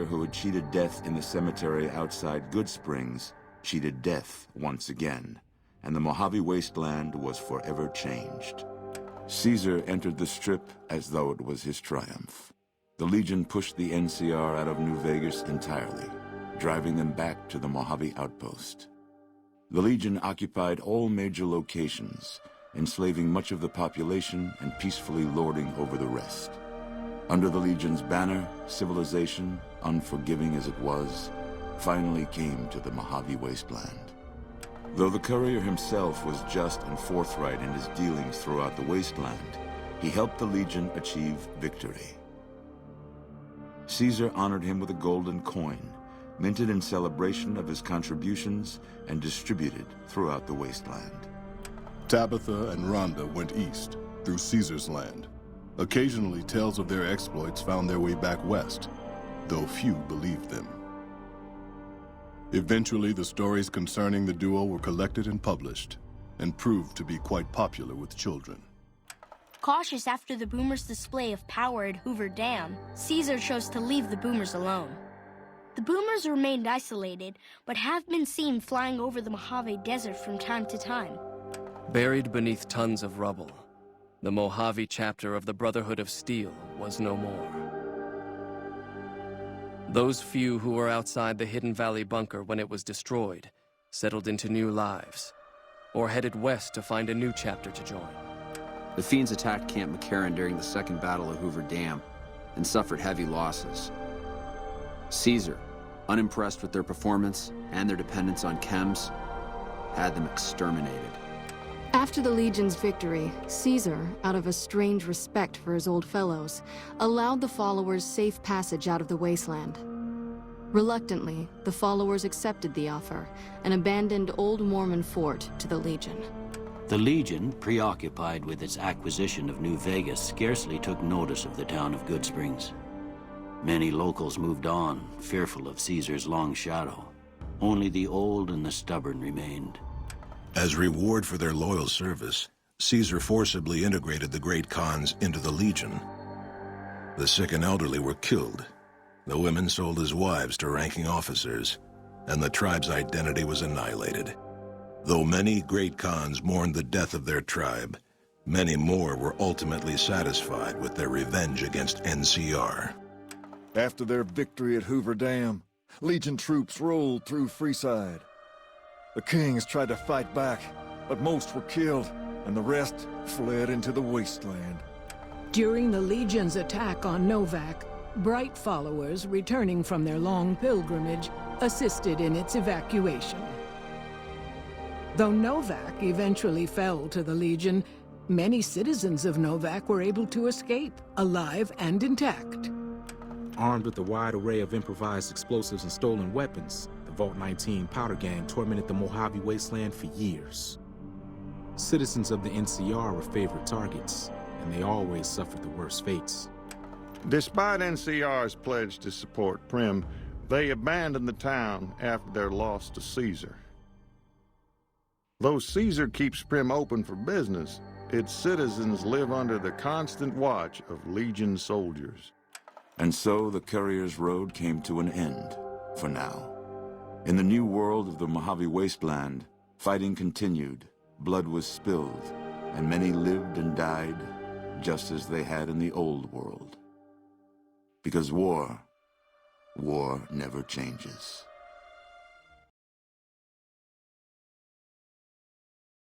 courier who had cheated death in the cemetery outside Good Springs cheated death once again, and the Mojave Wasteland was forever changed. Caesar entered the Strip as though it was his triumph. The Legion pushed the NCR out of New Vegas entirely, driving them back to the Mojave Outpost. The Legion occupied all major locations, enslaving much of the population and peacefully lording over the rest. Under the Legion's banner, civilization, unforgiving as it was, finally came to the Mojave Wasteland. Though the courier himself was just and forthright in his dealings throughout the wasteland, he helped the Legion achieve victory. Caesar honored him with a golden coin, minted in celebration of his contributions and distributed throughout the wasteland. Tabitha and Rhonda went east, through Caesar's land. Occasionally, tales of their exploits found their way back west, though few believed them. Eventually, the stories concerning the duo were collected and published, and proved to be quite popular with children. Cautious after the Boomers' display of power at Hoover Dam, Caesar chose to leave the Boomers alone. The Boomers remained isolated, but have been seen flying over the Mojave Desert from time to time. Buried beneath tons of rubble, the Mojave chapter of the Brotherhood of Steel was no more. Those few who were outside the Hidden Valley bunker when it was destroyed settled into new lives, or headed west to find a new chapter to join. The Fiends attacked Camp McCarran during the Second Battle of Hoover Dam and suffered heavy losses. Caesar, unimpressed with their performance and their dependence on chems, had them exterminated. After the Legion's victory, Caesar, out of a strange respect for his old fellows, allowed the followers safe passage out of the wasteland. Reluctantly, the followers accepted the offer and abandoned Old Mormon Fort to the Legion. The Legion, preoccupied with its acquisition of New Vegas, scarcely took notice of the town of Good Springs. Many locals moved on, fearful of Caesar's long shadow. Only the old and the stubborn remained. As reward for their loyal service, Caesar forcibly integrated the great Khans into the Legion. The sick and elderly were killed, the women sold as wives to ranking officers, and the tribe's identity was annihilated. Though many great Khans mourned the death of their tribe, many more were ultimately satisfied with their revenge against NCR. After their victory at Hoover Dam, Legion troops rolled through Freeside. The Kings tried to fight back, but most were killed, and the rest fled into the wasteland. During the Legion's attack on Novak, Bright followers returning from their long pilgrimage assisted in its evacuation. Though Novak eventually fell to the Legion, many citizens of Novak were able to escape, alive and intact. Armed with a wide array of improvised explosives and stolen weapons, the Vault 19 Powder Gang tormented the Mojave Wasteland for years. Citizens of the NCR were favorite targets, and they always suffered the worst fates. Despite NCR's pledge to support Prim, they abandoned the town after their loss to Caesar. Though Caesar keeps Prim open for business, its citizens live under the constant watch of Legion soldiers. And so the Courier's Road came to an end, for now. In the new world of the Mojave Wasteland, fighting continued, blood was spilled, and many lived and died, just as they had in the old world. Because war never changes.